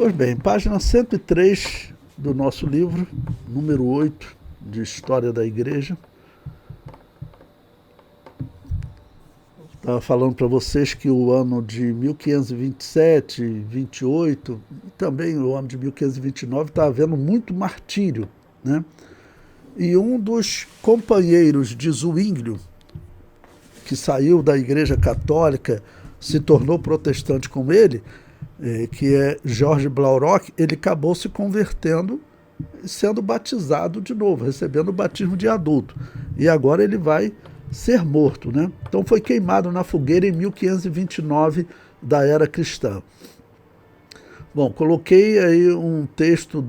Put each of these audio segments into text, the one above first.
Pois bem, página 103 do nosso livro, número 8, de História da Igreja. Estava falando para vocês que o ano de 1527, 28, e também o ano de 1529, está havendo muito martírio, né? E um dos companheiros de Zwinglio, que saiu da Igreja Católica, se tornou protestante com ele, que é George Blaurock, ele acabou se convertendo, sendo batizado de novo, recebendo o batismo de adulto. E agora ele vai ser morto, né? Então foi queimado na fogueira em 1529 da era cristã. Bom, coloquei aí um texto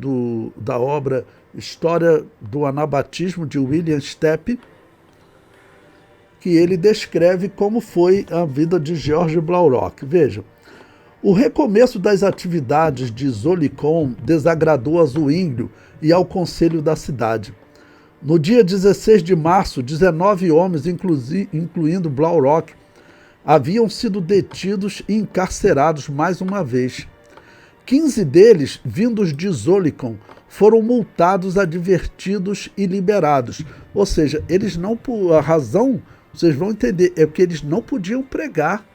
da obra História do Anabatismo, de William Steppe, que ele descreve como foi a vida de George Blaurock. Vejam, o recomeço das atividades de Zolicon desagradou a Zwinglio e ao conselho da cidade. No dia 16 de março, 19 homens, incluindo Blaurock, haviam sido detidos e encarcerados mais uma vez. 15 deles, vindos de Zolicon, foram multados, advertidos e liberados. Ou seja, eles não, a razão, vocês vão entender, é porque eles não podiam pregar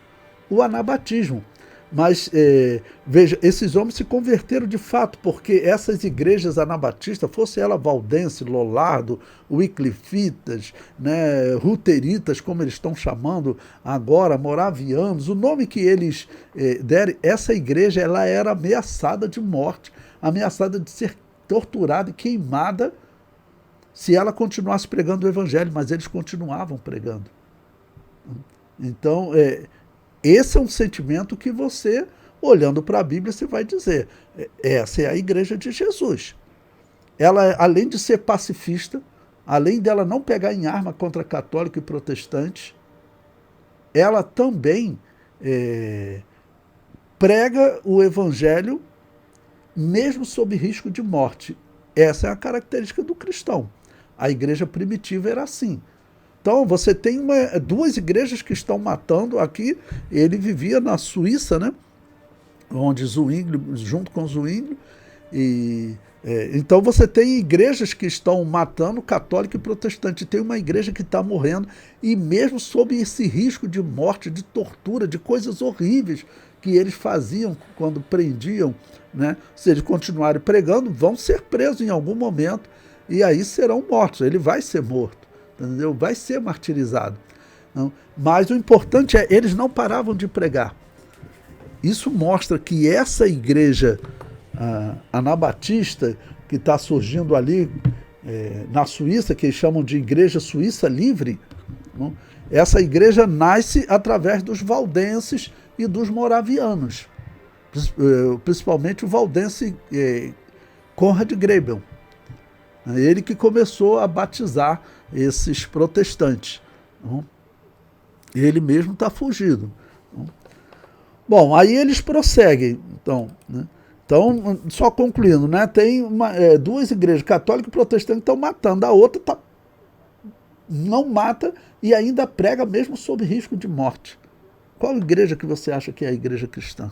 o anabatismo. Mas, veja, esses homens se converteram de fato, porque essas igrejas anabatistas, fosse ela valdense, Lollardo, Wyclifitas, né, Ruteritas, como eles estão chamando agora, moravianos, o nome que eles derem, essa igreja ela era ameaçada de morte, ameaçada de ser torturada e queimada se ela continuasse pregando o evangelho, mas eles continuavam pregando. Então, esse é um sentimento que você, olhando para a Bíblia, você vai dizer, essa é a igreja de Jesus. Ela, além de ser pacifista, além dela não pegar em arma contra católico e protestante, ela também prega o evangelho mesmo sob risco de morte. Essa é a característica do cristão. A igreja primitiva era assim. Então, você tem duas igrejas que estão matando aqui. Ele vivia na Suíça, né? Onde Zwinglio, junto com Zwinglio. Então, você tem igrejas que estão matando católico e protestante. Tem uma igreja que está morrendo. E mesmo sob esse risco de morte, de tortura, de coisas horríveis que eles faziam quando prendiam, né? Se eles continuarem pregando, vão ser presos em algum momento. E aí serão mortos. Ele vai ser morto. Entendeu? Vai ser martirizado. Não? Mas o importante é, eles não paravam de pregar. Isso mostra que essa igreja anabatista, que está surgindo ali na Suíça, que eles chamam de Igreja Suíça Livre, não? Essa igreja nasce através dos valdenses e dos moravianos, principalmente o valdense Conrad Grebel. Ele que começou a batizar esses protestantes. Não? Ele mesmo está fugido. Não? Bom, aí eles prosseguem. Então, né? Então, só concluindo, né? Tem duas igrejas, católica e protestante, estão matando. A outra não mata e ainda prega mesmo sob risco de morte. Qual igreja que você acha que é a igreja cristã?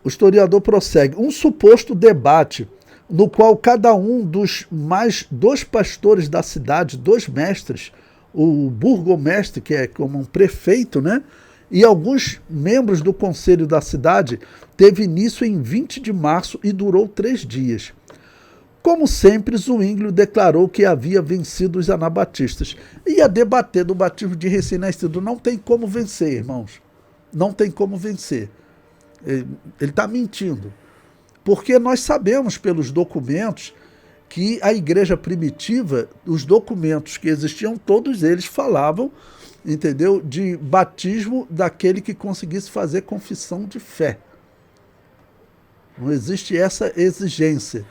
O historiador prossegue. Um suposto debate no qual cada um dos mais dois pastores da cidade, dois mestres, o burgomestre, que é como um prefeito, né, e alguns membros do conselho da cidade, teve início em 20 de março e durou 3 dias. Como sempre, Zwinglio declarou que havia vencido os anabatistas. Ia debater do batismo de recém-nascido. Não tem como vencer, irmãos. Não tem como vencer. Ele está mentindo. Porque nós sabemos pelos documentos que a igreja primitiva, os documentos que existiam, todos eles falavam, entendeu, de batismo daquele que conseguisse fazer confissão de fé. Não existe essa exigência.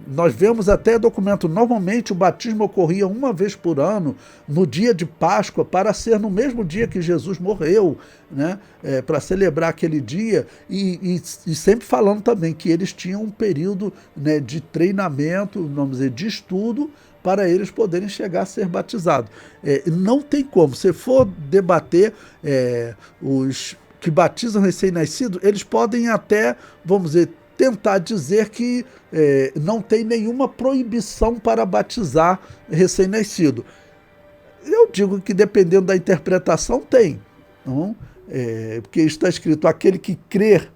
Nós vemos até documento, normalmente o batismo ocorria uma vez por ano, no dia de Páscoa, para ser no mesmo dia que Jesus morreu, né? Para celebrar aquele dia, e sempre falando também que eles tinham um período, né, de treinamento, vamos dizer, de estudo, para eles poderem chegar a ser batizados. Não tem como, se for debater os que batizam recém-nascido, eles podem até, vamos dizer, tentar dizer que não tem nenhuma proibição para batizar recém-nascido. Eu digo que dependendo da interpretação tem, não? Porque está escrito aquele que crer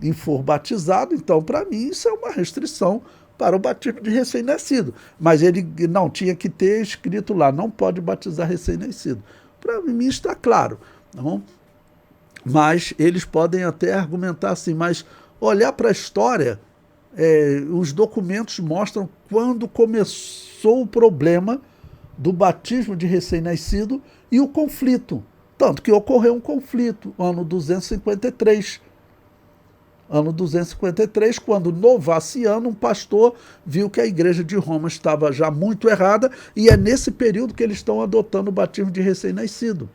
e for batizado, então para mim isso é uma restrição para o batismo de recém-nascido. Mas ele não tinha que ter escrito lá, não pode batizar recém-nascido. Para mim está claro, não? Mas eles podem até argumentar assim, mas olhar para a história, os documentos mostram quando começou o problema do batismo de recém-nascido e o conflito. Tanto que ocorreu um conflito, ano 253. Ano 253, quando Novaciano, um pastor, viu que a igreja de Roma estava já muito errada, e é nesse período que eles estão adotando o batismo de recém-nascido.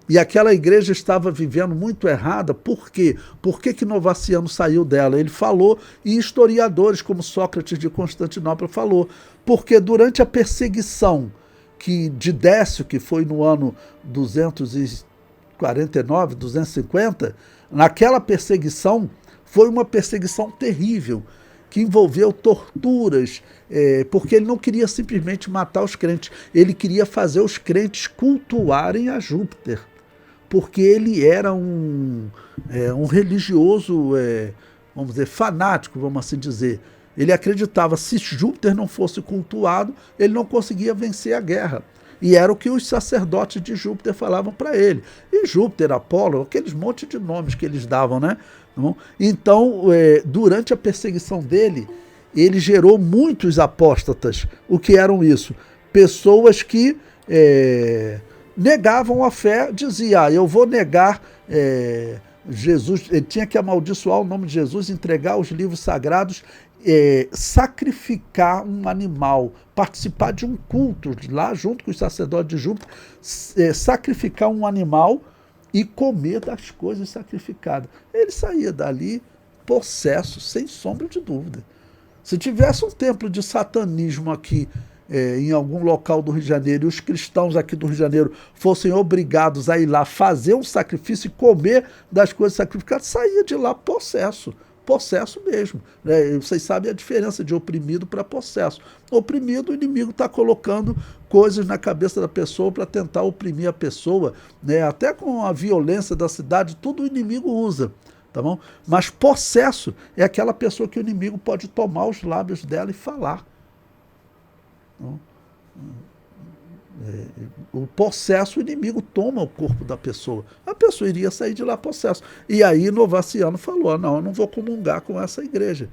E aquela igreja estava vivendo muito errada, por quê? Por que Novaciano saiu dela? Ele falou, e historiadores como Sócrates de Constantinopla falou, porque durante a perseguição de Décio, que foi no ano 249, 250, naquela perseguição, foi uma perseguição terrível, que envolveu torturas, porque ele não queria simplesmente matar os crentes, ele queria fazer os crentes cultuarem a Júpiter, porque ele era um religioso, vamos dizer, fanático, vamos assim dizer. Ele acreditava que se Júpiter não fosse cultuado, ele não conseguia vencer a guerra. E era o que os sacerdotes de Júpiter falavam para ele. E Júpiter, Apolo, aqueles montes de nomes que eles davam, né? Então, durante a perseguição dele, ele gerou muitos apóstatas. O que eram isso? Pessoas que negavam a fé, dizia, eu vou negar Jesus, ele tinha que amaldiçoar o nome de Jesus, entregar os livros sagrados, sacrificar um animal, participar de um culto lá junto com os sacerdotes de Júpiter, sacrificar um animal e comer das coisas sacrificadas. Ele saía dali possesso, sem sombra de dúvida. Se tivesse um templo de satanismo aqui, em algum local do Rio de Janeiro, e os cristãos aqui do Rio de Janeiro fossem obrigados a ir lá fazer um sacrifício e comer das coisas sacrificadas, saía de lá possesso mesmo. Vocês sabem a diferença de oprimido para possesso. Oprimido, o inimigo está colocando coisas na cabeça da pessoa para tentar oprimir a pessoa, né? Até com a violência da cidade, tudo o inimigo usa. Tá bom? Mas possesso é aquela pessoa que o inimigo pode tomar os lábios dela e falar. O possesso, o inimigo toma o corpo da pessoa. A pessoa iria sair de lá possesso. E aí Novaciano falou, não, eu não vou comungar com essa igreja.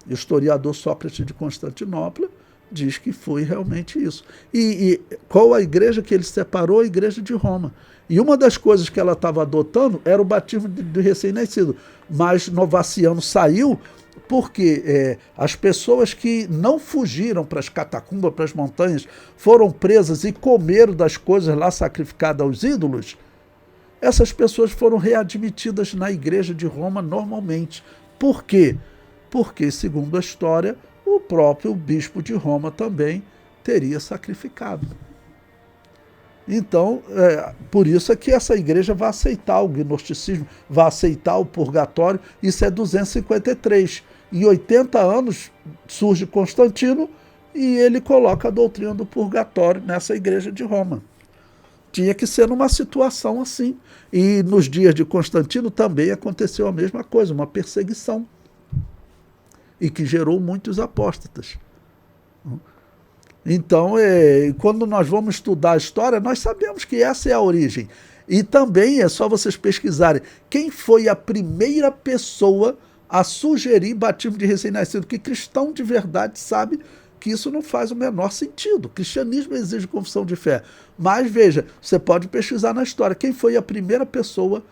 O historiador Sócrates de Constantinopla diz que foi realmente isso. E qual a igreja que ele separou? A igreja de Roma. E uma das coisas que ela estava adotando era o batismo de recém-nascido. Mas Novaciano saiu porque as pessoas que não fugiram para as catacumbas, para as montanhas, foram presas e comeram das coisas lá sacrificadas aos ídolos, essas pessoas foram readmitidas na igreja de Roma normalmente. Por quê? Porque, segundo a história, o próprio bispo de Roma também teria sacrificado. Então, por isso é que essa igreja vai aceitar o gnosticismo, vai aceitar o purgatório, isso é 253. Em 80 anos surge Constantino e ele coloca a doutrina do purgatório nessa igreja de Roma. Tinha que ser numa situação assim. E nos dias de Constantino também aconteceu a mesma coisa, uma perseguição. E que gerou muitos apóstatas. Então, quando nós vamos estudar a história, nós sabemos que essa é a origem. E também é só vocês pesquisarem quem foi a primeira pessoa a sugerir batismo de recém-nascido, que cristão de verdade sabe que isso não faz o menor sentido. O cristianismo exige confissão de fé. Mas, veja, você pode pesquisar na história. Quem foi a primeira pessoa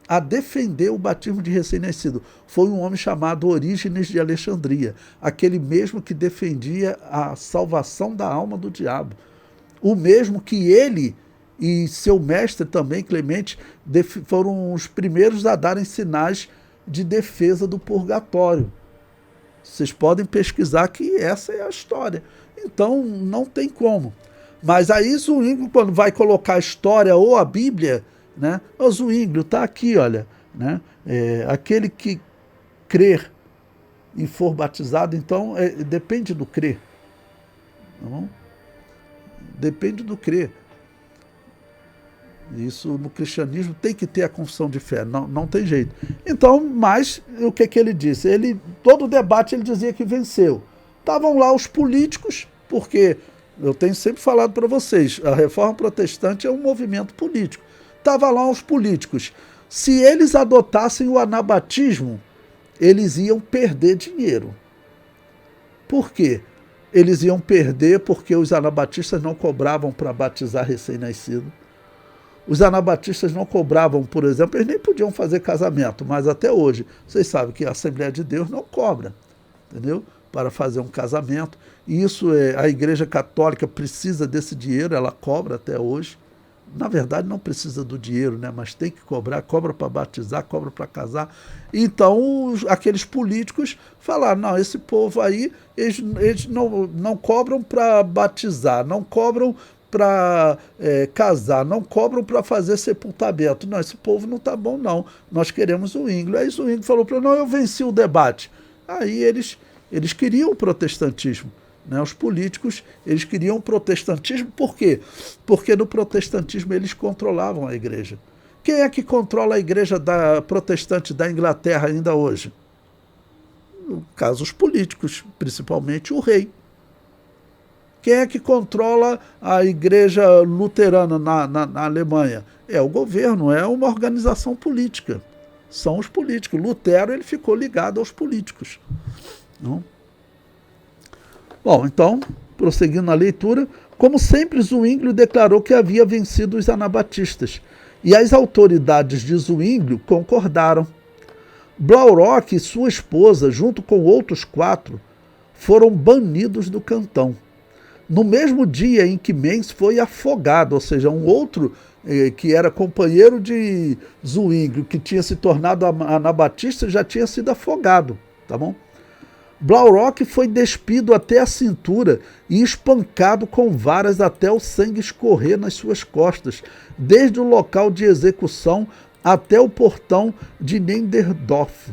a defender o batismo de recém-nascido? Foi um homem chamado Orígenes de Alexandria, aquele mesmo que defendia a salvação da alma do diabo. O mesmo que ele e seu mestre também, Clemente, foram os primeiros a darem sinais de defesa do purgatório. Vocês podem pesquisar que essa é a história. Então, não tem como. Mas aí Zwingli, quando vai colocar a história ou a Bíblia, né? O Zwinglio está aqui, olha, né? Aquele que crer e for batizado, então depende do crer, tá bom? Depende do crer. Isso no cristianismo tem que ter a confissão de fé, não tem jeito. Então, mas o que ele disse? Todo o debate ele dizia que venceu. Estavam lá os políticos, porque eu tenho sempre falado para vocês, a Reforma Protestante é um movimento político. Estavam lá os políticos. Se eles adotassem o anabatismo, eles iam perder dinheiro. Por quê? Eles iam perder porque os anabatistas não cobravam para batizar recém-nascido. Os anabatistas não cobravam, por exemplo, eles nem podiam fazer casamento, mas até hoje, vocês sabem que a Assembleia de Deus não cobra, entendeu? Para fazer um casamento. E isso a Igreja Católica precisa desse dinheiro, ela cobra até hoje. Na verdade, não precisa do dinheiro, né? Mas tem que cobra para batizar, cobra para casar. Então, aqueles políticos falaram, não, esse povo aí, eles não cobram para batizar, não cobram para casar, não cobram para fazer sepultamento. Não, esse povo não está bom, não. Nós queremos o Zwinglio. Aí o Zwinglio falou para não, eu venci o debate. Aí eles queriam o protestantismo. Né? Os políticos, eles queriam o protestantismo, por quê? Porque no protestantismo eles controlavam a igreja. Quem é que controla a igreja protestante da Inglaterra ainda hoje? No caso, os políticos, principalmente o rei. Quem é que controla a igreja luterana na Alemanha? É o governo, é uma organização política. São os políticos. Lutero ele ficou ligado aos políticos. Não? Bom, então, prosseguindo na leitura, como sempre, Zwinglio declarou que havia vencido os anabatistas, e as autoridades de Zwinglio concordaram. Blaurock e sua esposa, junto com outros 4, foram banidos do cantão. No mesmo dia em que Menz foi afogado, ou seja, um outro que era companheiro de Zwinglio, que tinha se tornado anabatista, já tinha sido afogado, tá bom? Blaurock foi despido até a cintura e espancado com varas até o sangue escorrer nas suas costas, desde o local de execução até o portão de Nenderdorf.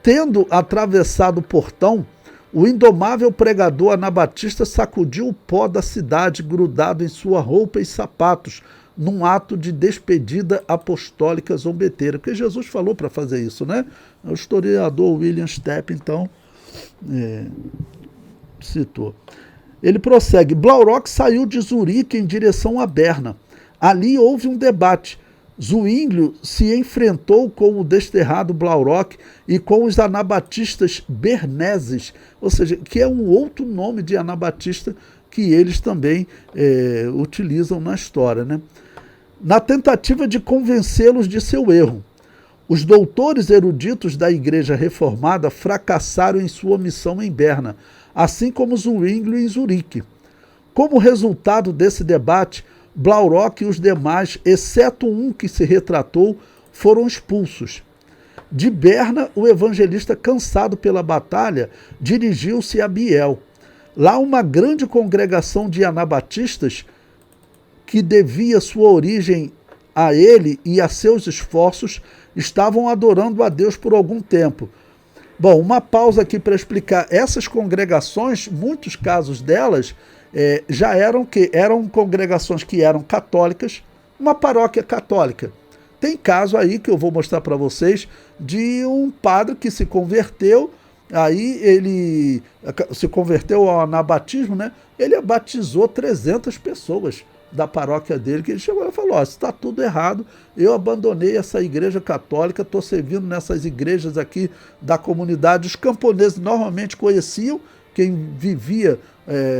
Tendo atravessado o portão, o indomável pregador anabatista sacudiu o pó da cidade grudado em sua roupa e sapatos, num ato de despedida apostólica zombeteira. Porque Jesus falou para fazer isso, né? O historiador William Stepp, então, citou. Ele prossegue. Blaurock saiu de Zurique em direção a Berna. Ali houve um debate. Zwinglio se enfrentou com o desterrado Blaurock e com os anabatistas berneses, ou seja, que é um outro nome de anabatista que eles também utilizam na história, né? Na tentativa de convencê-los de seu erro. Os doutores eruditos da Igreja Reformada fracassaram em sua missão em Berna, assim como Zwinglio em Zurique. Como resultado desse debate, Blaurock e os demais, exceto um que se retratou, foram expulsos. De Berna, o evangelista, cansado pela batalha, dirigiu-se a Biel. Lá uma grande congregação de anabatistas, que devia sua origem a ele e a seus esforços, estavam adorando a Deus por algum tempo. Bom, uma pausa aqui para explicar. Essas congregações, muitos casos delas, já eram congregações que eram católicas, uma paróquia católica. Tem caso aí que eu vou mostrar para vocês de um padre que se converteu, aí ele se converteu ao anabatismo, né? Ele batizou 300 pessoas da paróquia dele, que ele chegou e falou, está tudo errado, eu abandonei essa igreja católica, estou servindo nessas igrejas aqui da comunidade. Os camponeses normalmente conheciam, quem vivia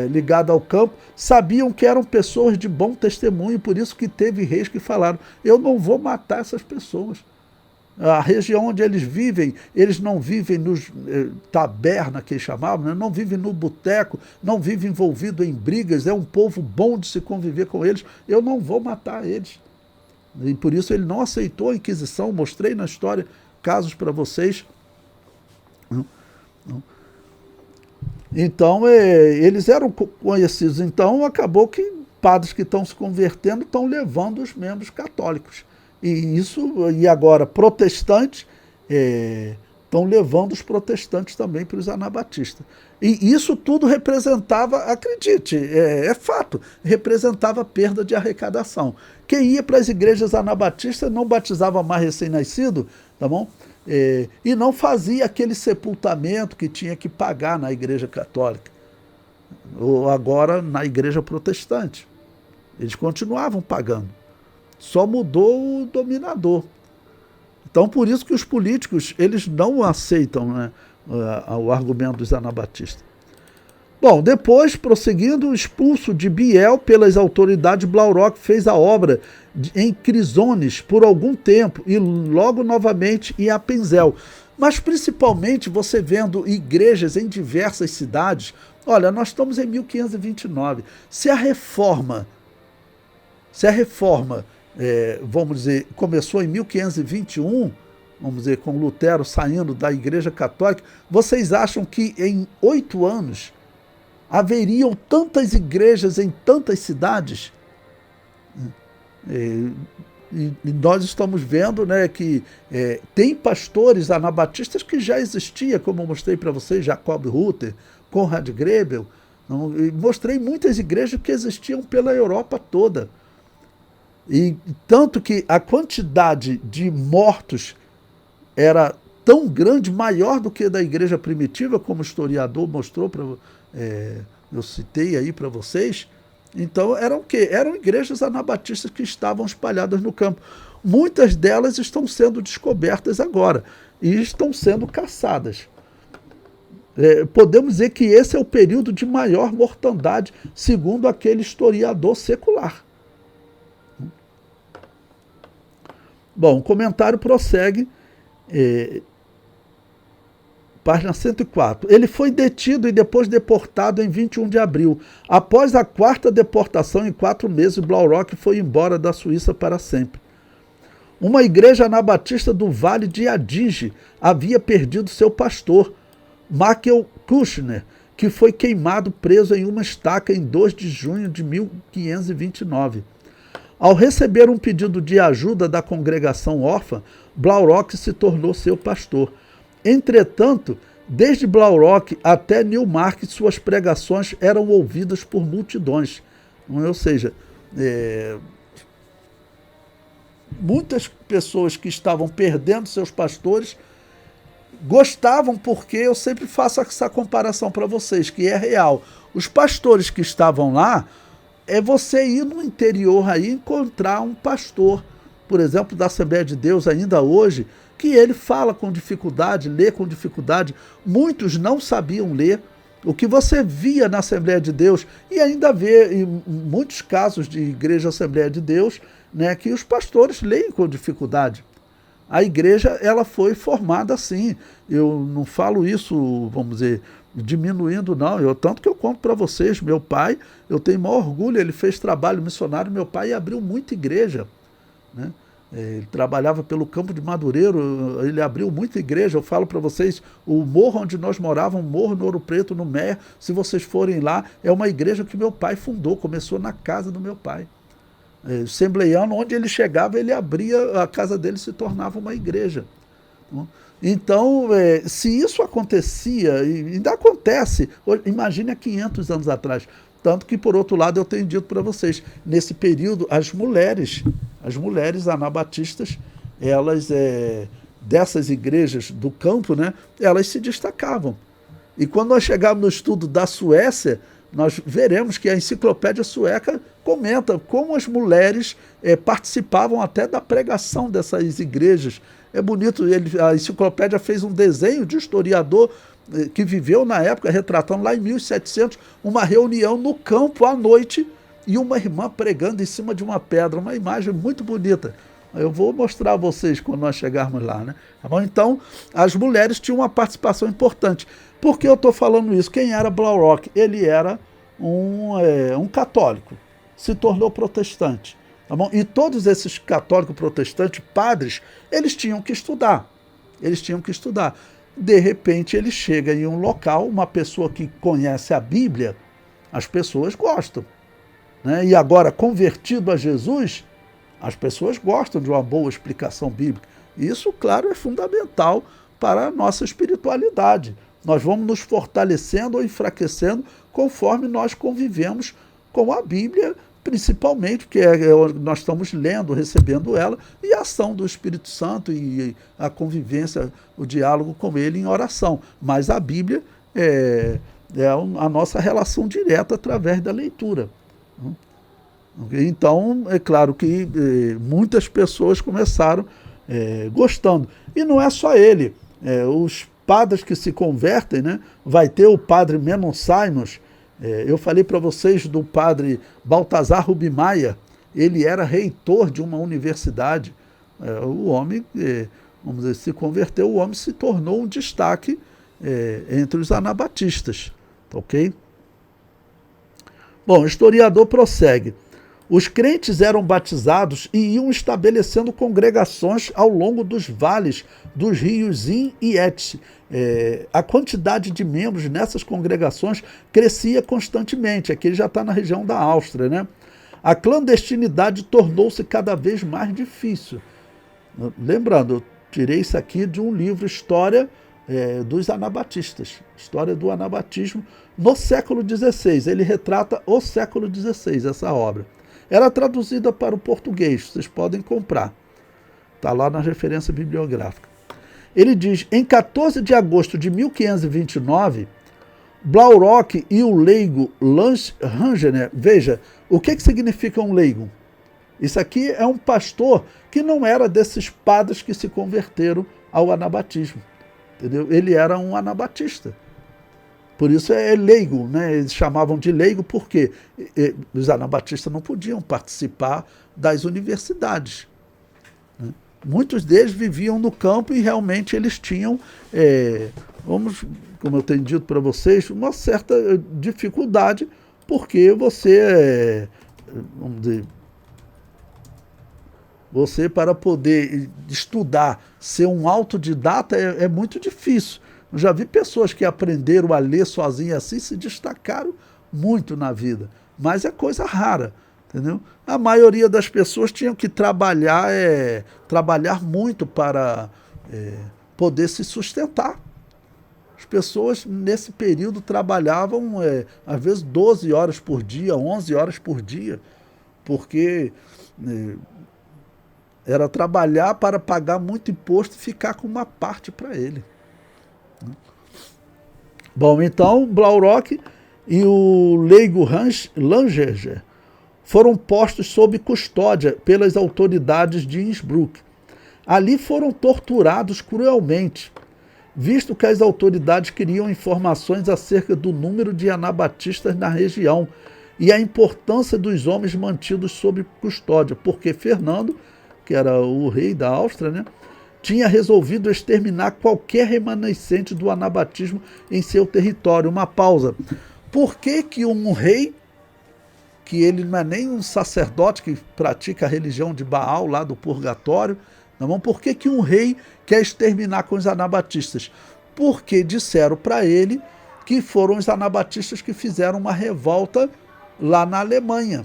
ligado ao campo, sabiam que eram pessoas de bom testemunho, por isso que teve reis que falaram, eu não vou matar essas pessoas. A região onde eles vivem, eles não vivem nos taberna, que eles chamavam, né? Não vivem no boteco, não vivem envolvido em brigas, é um povo bom de se conviver com eles, eu não vou matar eles. E por isso ele não aceitou a Inquisição, mostrei na história casos para vocês. Então, eles eram conhecidos, então acabou que padres que estão se convertendo estão levando os membros católicos. E agora protestantes estão levando os protestantes também para os anabatistas. E isso tudo representava, acredite, é fato, representava perda de arrecadação. Quem ia para as igrejas anabatistas não batizava mais recém-nascido, tá bom? E não fazia aquele sepultamento que tinha que pagar na igreja católica, ou agora na igreja protestante. Eles continuavam pagando, só mudou o dominador. Então, por isso que os políticos, eles não aceitam, né, o argumento dos anabatistas. Bom, depois, prosseguindo, expulso de Biel pelas autoridades, Blaurock fez a obra em Crisones por algum tempo e logo novamente em Apenzel. Mas principalmente você vendo igrejas em diversas cidades. Olha, nós estamos em 1529. Se a reforma, vamos dizer, começou em 1521, vamos dizer, com Lutero saindo da Igreja Católica, vocês acham que em 8 anos haveriam tantas igrejas em tantas cidades? E nós estamos vendo, né, que tem pastores anabatistas que já existia, como eu mostrei para vocês, Jacob Rutter, Conrad Grebel. Mostrei muitas igrejas que existiam pela Europa toda. E tanto que a quantidade de mortos era tão grande, maior do que da igreja primitiva, como o historiador mostrou, eu citei aí para vocês. Então eram o quê? Eram igrejas anabatistas que estavam espalhadas no campo. Muitas delas estão sendo descobertas agora e estão sendo caçadas. Podemos dizer que esse é o período de maior mortandade, segundo aquele historiador secular. Bom, o comentário prossegue, página 104. Ele foi detido e depois deportado em 21 de abril. Após a 4ª deportação, em 4 meses, Blaurock foi embora da Suíça para sempre. Uma igreja anabatista do Vale de Adige havia perdido seu pastor, Michael Kushner, que foi queimado preso em uma estaca em 2 de junho de 1529. Ao receber um pedido de ajuda da congregação órfã, Blaurock se tornou seu pastor. Entretanto, desde Blaurock até Neumark, suas pregações eram ouvidas por multidões. Ou seja, muitas pessoas que estavam perdendo seus pastores gostavam, porque eu sempre faço essa comparação para vocês, que é real. Os pastores que estavam lá, você ir no interior aí encontrar um pastor, por exemplo, da Assembleia de Deus ainda hoje, que ele fala com dificuldade, lê com dificuldade. Muitos não sabiam ler. O que você via na Assembleia de Deus, e ainda vê em muitos casos de igreja Assembleia de Deus, né, que os pastores leem com dificuldade. A igreja, ela foi formada assim. Eu não falo isso, vamos dizer, diminuindo, não. Tanto que eu conto para vocês, meu pai, eu tenho maior orgulho, ele fez trabalho missionário, meu pai abriu muita igreja, né? Ele trabalhava pelo Campo de Madureiro, ele abriu muita igreja. Eu falo para vocês, o morro onde nós morávamos, o morro no Ouro Preto, no Meia, se vocês forem lá, é uma igreja que meu pai fundou, começou na casa do meu pai. Assembleiano, onde ele chegava, ele abria, a casa dele se tornava uma igreja. Então, se isso acontecia, e ainda acontece, imagine há 500 anos atrás. Tanto que, por outro lado, eu tenho dito para vocês, nesse período, as mulheres anabatistas, elas, dessas igrejas do campo, né, elas se destacavam. E quando nós chegarmos no estudo da Suécia, nós veremos que a enciclopédia sueca comenta como as mulheres participavam até da pregação dessas igrejas. É bonito, a enciclopédia fez um desenho de historiador que viveu na época, retratando lá em 1700, uma reunião no campo à noite e uma irmã pregando em cima de uma pedra, uma imagem muito bonita. Eu vou mostrar a vocês quando nós chegarmos lá, né? Então, as mulheres tinham uma participação importante. Por que eu estou falando isso? Quem era Blaurock? Ele era um católico, se tornou protestante. Tá bom? E todos esses católicos protestantes, padres, eles tinham que estudar. De repente, ele chega em um local, uma pessoa que conhece a Bíblia, as pessoas gostam, né? E agora, convertido a Jesus, As pessoas gostam de uma boa explicação bíblica. Isso, claro, é fundamental para a nossa espiritualidade. Nós vamos nos fortalecendo ou enfraquecendo conforme nós convivemos com a Bíblia, principalmente, porque nós estamos lendo, recebendo ela, e a ação do Espírito Santo e a convivência, o diálogo com ele em oração. Mas a Bíblia é a nossa relação direta através da leitura. Então, é claro que muitas pessoas começaram gostando. E não é só ele. Os padres que se convertem, né? Vai ter o padre Menon Simons. Eu falei para vocês do padre Baltazar Rubimaia. Ele era reitor de uma universidade. O homem, vamos dizer, se converteu, o homem se tornou um destaque entre os anabatistas. Ok? Bom, o historiador prossegue. Os crentes eram batizados e iam estabelecendo congregações ao longo dos vales dos rios In e Etche. A quantidade de membros nessas congregações crescia constantemente. Aqui ele já está na região da Áustria, né? A clandestinidade tornou-se cada vez mais difícil. Lembrando, eu tirei isso aqui de um livro, História dos Anabatistas, História do Anabatismo, no século XVI. Ele retrata o século XVI, essa obra. Era traduzida para o português, vocês podem comprar. Está lá na referência bibliográfica. Ele diz, em 14 de agosto de 1529, Blaurock e o leigo Langener, veja, o que significa um leigo? Isso aqui é um pastor que não era desses padres que se converteram ao anabatismo. Entendeu? Ele era um anabatista. Por isso é leigo, né? Eles chamavam de leigo porque os anabatistas não podiam participar das universidades. Né? Muitos deles viviam no campo e realmente eles tinham, como eu tenho dito para vocês, uma certa dificuldade, porque você, vamos dizer, você para poder estudar, ser um autodidata é muito difícil. Eu já vi pessoas que aprenderam a ler sozinhas assim, se destacaram muito na vida. Mas é coisa rara, entendeu? A maioria das pessoas tinham que trabalhar muito para poder se sustentar. As pessoas, nesse período, trabalhavam, às vezes, 12 horas por dia, 11 horas por dia, porque era trabalhar para pagar muito imposto e ficar com uma parte para ele. Bom, então, Blaurock e o leigo Langener foram postos sob custódia pelas autoridades de Innsbruck. Ali foram torturados cruelmente, visto que as autoridades queriam informações acerca do número de anabatistas na região e a importância dos homens mantidos sob custódia, porque Fernando, que era o rei da Áustria, né, tinha resolvido exterminar qualquer remanescente do anabatismo em seu território. Uma pausa. Por que um rei, que ele não é nem um sacerdote que pratica a religião de Baal lá do purgatório, não, por que um rei quer exterminar com os anabatistas? Porque disseram para ele que foram os anabatistas que fizeram uma revolta lá na Alemanha.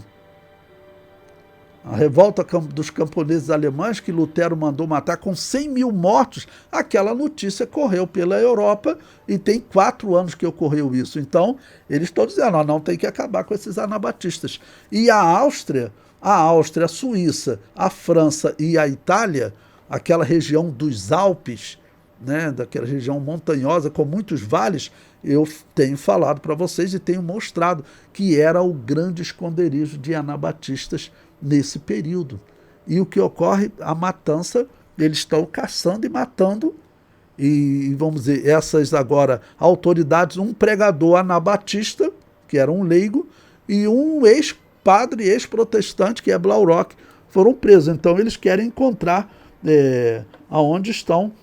A revolta dos camponeses alemães, que Lutero mandou matar com 100 mil mortos, aquela notícia correu pela Europa e tem 4 anos que ocorreu isso. Então, eles estão dizendo, não tem que acabar com esses anabatistas. E a Áustria, a Suíça, a França e a Itália, aquela região dos Alpes, né, daquela região montanhosa com muitos vales, eu tenho falado para vocês e tenho mostrado que era o grande esconderijo de anabatistas nesse período. E o que ocorre, a matança, eles estão caçando e matando, e vamos dizer, essas agora autoridades, um pregador anabatista, que era um leigo, e um ex-padre, ex-protestante, que é Blaurock, foram presos. Então eles querem encontrar aonde estão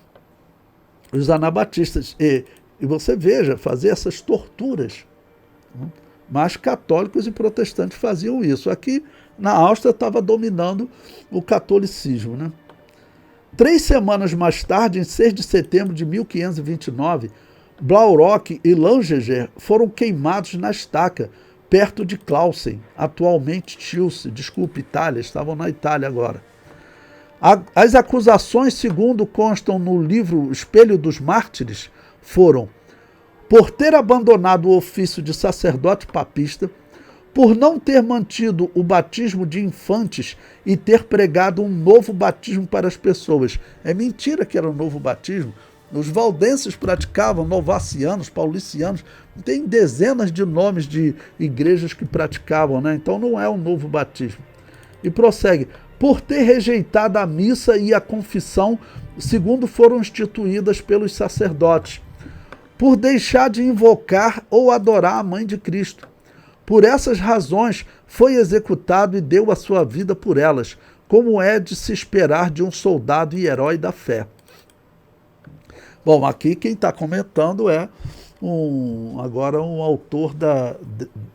os anabatistas. E você veja, fazer essas torturas. Mas católicos e protestantes faziam isso. Aqui na Áustria estava dominando o catolicismo, né? 3 semanas mais tarde, em 6 de setembro de 1529, Blaurock e Langener foram queimados na estaca, perto de Clausen, atualmente Tilce, desculpe, Itália, estavam na Itália agora. As acusações, segundo constam no livro Espelho dos Mártires, foram por ter abandonado o ofício de sacerdote papista, por não ter mantido o batismo de infantes e ter pregado um novo batismo para as pessoas. É mentira que era um novo batismo. Os valdenses praticavam, novacianos, paulicianos, tem dezenas de nomes de igrejas que praticavam, né? Então não é um novo batismo. E prossegue, por ter rejeitado a missa e a confissão, segundo foram instituídas pelos sacerdotes, por deixar de invocar ou adorar a Mãe de Cristo. Por essas razões foi executado e deu a sua vida por elas, como é de se esperar de um soldado e herói da fé. Bom, aqui quem está comentando é agora um autor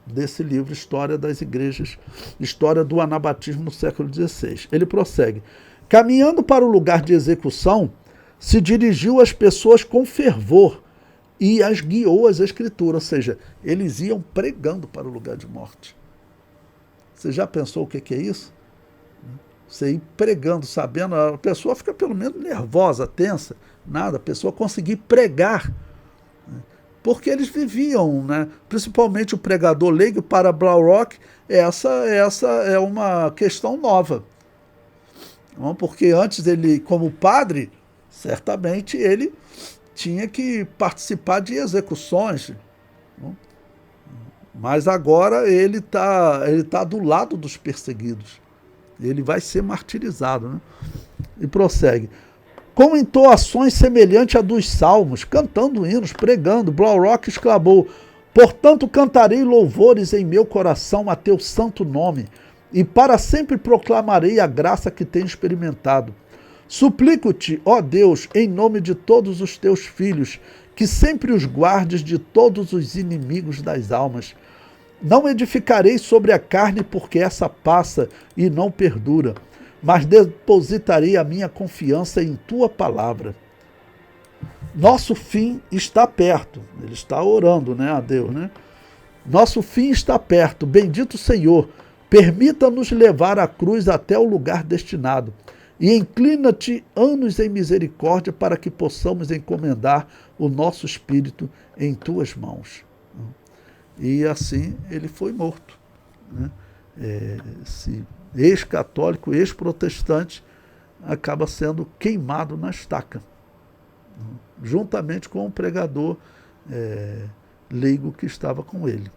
desse livro, História das Igrejas, História do Anabatismo no século XVI. Ele prossegue. Caminhando para o lugar de execução, se dirigiu às pessoas com fervor e as guiou às Escrituras, ou seja, eles iam pregando para o lugar de morte. Você já pensou o que é isso? Você ir pregando, sabendo, a pessoa fica pelo menos nervosa, tensa, nada, a pessoa conseguir pregar, porque eles viviam, né? Principalmente o pregador leigo para Blaurock, essa é uma questão nova. Porque antes ele, como padre, certamente ele tinha que participar de execuções, mas agora ele tá do lado dos perseguidos. Ele vai ser martirizado, né? E prossegue. Com entoações semelhantes a dos salmos, cantando hinos, pregando, Blaurock exclamou, portanto cantarei louvores em meu coração a teu santo nome, e para sempre proclamarei a graça que tenho experimentado. Suplico-te, ó Deus, em nome de todos os teus filhos, que sempre os guardes de todos os inimigos das almas. Não edificarei sobre a carne, porque essa passa e não perdura, mas depositarei a minha confiança em tua palavra. Nosso fim está perto. Ele está orando, né, a Deus, né? Nosso fim está perto. Bendito Senhor, permita-nos levar a cruz até o lugar destinado. E inclina-te anos em misericórdia para que possamos encomendar o nosso espírito em tuas mãos. E assim ele foi morto, né? Esse ex-católico, ex-protestante, acaba sendo queimado na estaca, juntamente com o pregador leigo que estava com ele.